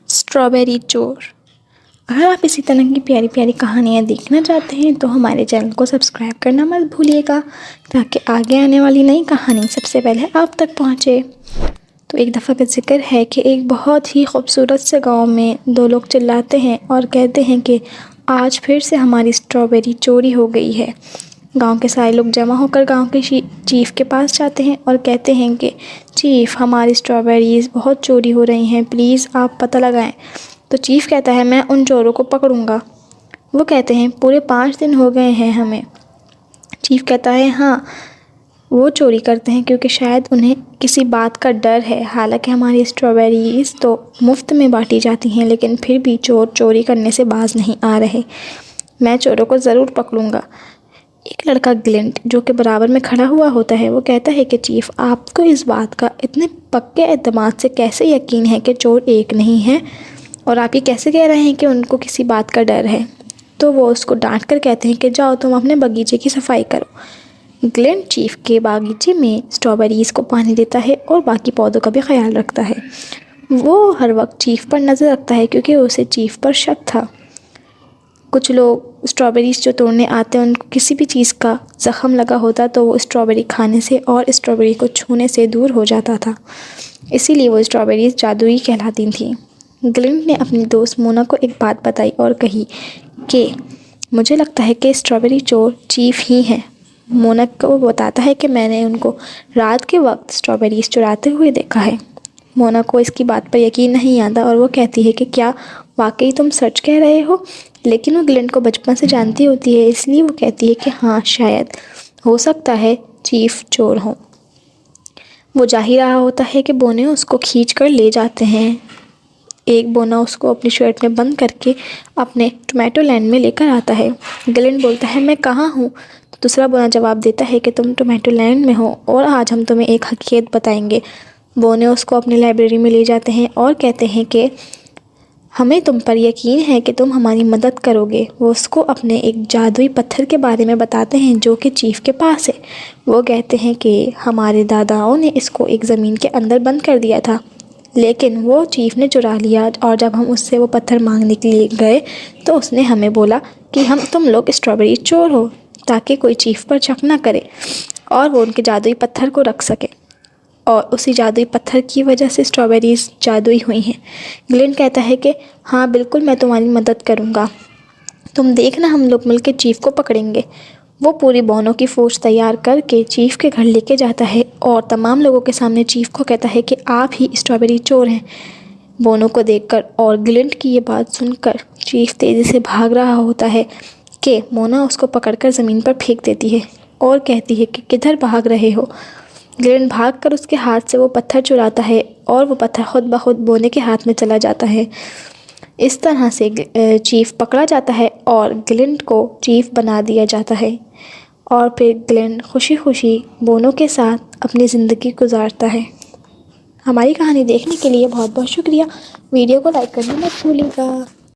Strawberry چور۔ اگر آپ اسی طرح کی پیاری پیاری کہانیاں دیکھنا چاہتے ہیں تو ہمارے چینل کو سبسکرائب کرنا مت بھولیے گا تاکہ آگے آنے والی نئی کہانی سب سے پہلے آپ تک پہنچے۔ تو ایک دفعہ کا ذکر ہے کہ ایک بہت ہی خوبصورت سے گاؤں میں دو لوگ چلاتے ہیں اور کہتے ہیں کہ آج پھر سے ہماری اسٹرابیری چوری ہو گئی ہے۔ گاؤں کے سارے لوگ جمع ہو کر گاؤں کے چیف کے پاس جاتے ہیں اور کہتے ہیں کہ چیف، ہماری اسٹرابیریز بہت چوری ہو رہی ہیں، پلیز آپ پتہ لگائیں۔ تو چیف کہتا ہے میں ان چوروں کو پکڑوں گا۔ وہ کہتے ہیں پورے 5 دن ہو گئے ہیں ہمیں۔ چیف کہتا ہے ہاں، وہ چوری کرتے ہیں کیونکہ شاید انہیں کسی بات کا ڈر ہے، حالانکہ ہماری اسٹرابیریز تو مفت میں بانٹی جاتی ہیں، لیکن پھر بھی چور چوری کرنے سے باز نہیں آ رہے۔ میں چوروں کو ضرور پکڑوں گا۔ ایک لڑکا گلنٹ جو کہ برابر میں کھڑا ہوا ہوتا ہے وہ کہتا ہے کہ چیف، آپ کو اس بات کا اتنے پکے اعتماد سے کیسے یقین ہے کہ چور ایک نہیں ہے، اور آپ یہ کیسے کہہ رہے ہیں کہ ان کو کسی بات کا ڈر ہے؟ تو وہ اس کو ڈانٹ کر کہتے ہیں کہ جاؤ تم اپنے باغیچے کی صفائی کرو۔ گلنٹ چیف کے باغیچے میں اسٹرابیریز کو پانی دیتا ہے اور باقی پودوں کا بھی خیال رکھتا ہے۔ وہ ہر وقت چیف پر نظر رکھتا ہے کیونکہ اسے چیف پر شک تھا۔ کچھ لوگ اسٹرابیریز جو توڑنے آتے ہیں ان کو کسی بھی چیز کا زخم لگا ہوتا تو وہ اسٹرابیری کھانے سے اور اسٹرابیری کو چھونے سے دور ہو جاتا تھا، اسی لیے وہ اسٹرابیریز جادوئی کہلاتی تھیں۔ گلنٹ نے اپنی دوست مونا کو ایک بات بتائی اور کہی کہ مجھے لگتا ہے کہ اسٹرابیری چور چیف ہی ہیں۔ مونا کو وہ بتاتا ہے کہ میں نے ان کو رات کے وقت اسٹرابیریز چراتے ہوئے دیکھا ہے۔ مونا کو اس کی بات پر یقین نہیں آتا اور وہ کہتی ہے کہ کیا واقعی تم سچ کہہ رہے ہو؟ لیکن وہ گلنٹ کو بچپن سے جانتی ہوتی ہے، اس لیے وہ کہتی ہے کہ ہاں، شاید ہو سکتا ہے چیف چور ہوں۔ وہ جا ہی رہا ہوتا ہے کہ بونے اس کو کھینچ کر لے جاتے ہیں۔ ایک بونا اس کو اپنی شرٹ میں بند کر کے اپنے ٹومیٹو لینڈ میں لے کر آتا ہے۔ گلنٹ بولتا ہے میں کہاں ہوں؟ تو دوسرا بونا جواب دیتا ہے کہ تم ٹومیٹو لینڈ میں ہو اور آج ہم تمہیں ایک حقیقت بتائیں گے۔ بونے اس کو اپنی لائبریری میں لے جاتے ہیں اور کہتے ہیں کہ ہمیں تم پر یقین ہے کہ تم ہماری مدد کرو گے۔ وہ اس کو اپنے ایک جادوئی پتھر کے بارے میں بتاتے ہیں جو کہ چیف کے پاس ہے۔ وہ کہتے ہیں کہ ہمارے داداؤں نے اس کو ایک زمین کے اندر بند کر دیا تھا، لیکن وہ چیف نے چرا لیا، اور جب ہم اس سے وہ پتھر مانگنے کے لیے گئے تو اس نے ہمیں بولا کہ تم لوگ اسٹرابیری چور ہو، تاکہ کوئی چیف پر شک نہ کرے اور وہ ان کے جادوئی پتھر کو رکھ سکے، اور اسی جادوئی پتھر کی وجہ سے اسٹرابیریز جادوئی ہوئی ہیں۔ گلنٹ کہتا ہے کہ ہاں بالکل، میں تمہاری مدد کروں گا، تم دیکھنا ہم لوگ مل کے چیف کو پکڑیں گے۔ وہ پوری بونوں کی فوج تیار کر کے چیف کے گھر لے کے جاتا ہے اور تمام لوگوں کے سامنے چیف کو کہتا ہے کہ آپ ہی اسٹرابیری چور ہیں۔ بونوں کو دیکھ کر اور گلنٹ کی یہ بات سن کر چیف تیزی سے بھاگ رہا ہوتا ہے کہ مونا اس کو پکڑ کر زمین پر پھینک دیتی ہے اور کہتی ہے کہ کدھر بھاگ رہے ہو؟ گلنٹ بھاگ کر اس کے ہاتھ سے وہ پتھر چراتا ہے اور وہ پتھر خود بخود بونے کے ہاتھ میں چلا جاتا ہے۔ اس طرح سے چیف پکڑا جاتا ہے اور گلنٹ کو چیف بنا دیا جاتا ہے، اور پھر گلنٹ خوشی خوشی بونوں کے ساتھ اپنی زندگی گزارتا ہے۔ ہماری کہانی دیکھنے کے لیے بہت بہت شکریہ۔ ویڈیو کو لائک کرنا مت بھولیے گا۔